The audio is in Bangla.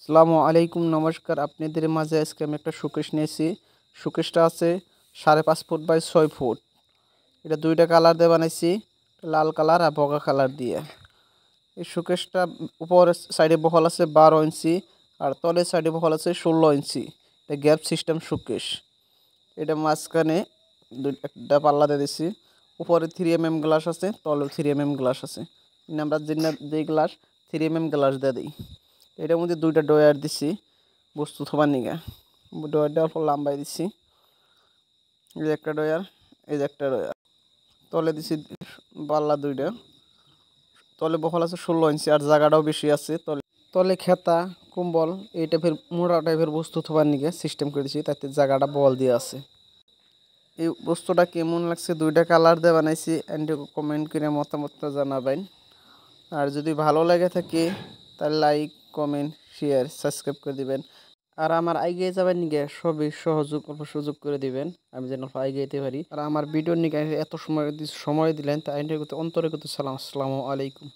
আসসালামু আলাইকুম, নমস্কার। আপনাদের মাঝে আজকে আমি একটা শোকেস নিয়েছি। শোকেসটা আছে 5.5 ফুট বাই 6 ফুট। এটা দুইটা কালার দিয়ে বানাইছি, লাল কালার আর বগা কালার দিয়ে। এই শোকেসটা উপরের সাইডে বহল আছে 12 ইঞ্চি আর তলের সাইডে বহল আছে 16 ইঞ্চি। এটা গ্যাপ সিস্টেম শোকেস। এটা মাঝখানে একটা পাল্লা দিয়ে দিছি। উপরে 3mm গ্লাস আছে, তলে 3mm গ্লাস আছে। আমরা যে গ্লাস 3mm গ্লাস দিয়ে দিই। এটার মধ্যে দুইটা ডয়ার দিছি বস্তু থবার নিগা। ডয়ারটা অল্প লম্বাই দিছি। এই যে একটা ডয়ার, এই যে একটা ডয়ার। তলে দিছি পাল্লা দুইটা। তলে বহল আছে 16 ইঞ্চি আর জায়গাটাও বেশি আছে। তলে খেতা কম্বল এই টাইপের মোটা টাইপের বস্তু থবার নিগে সিস্টেম করে দিছি, তাতে জায়গাটা বল দিয়ে আছে। এই বস্তুটা কেমন লাগছে, দুইটা কালার দিয়ে বানাইছি। এন্ড কমেন্ট করে মতামতটা জানাবেন। আর যদি ভালো লাগে থাকে তাহলে লাইক, কমেন্ট, শেয়ার, সাবস্ক্রাইব করে দিবেন। আর আমার এগিয়ে যাবেন নিগে সবই সুযোগ করে দিবেন, আমি যেন এগিয়ে যেতে পারি। আর আমার ভিডিওর নিগে এত সময় দিলেন তাই অন্তরে সালাম। আসসালামু আলাইকুম।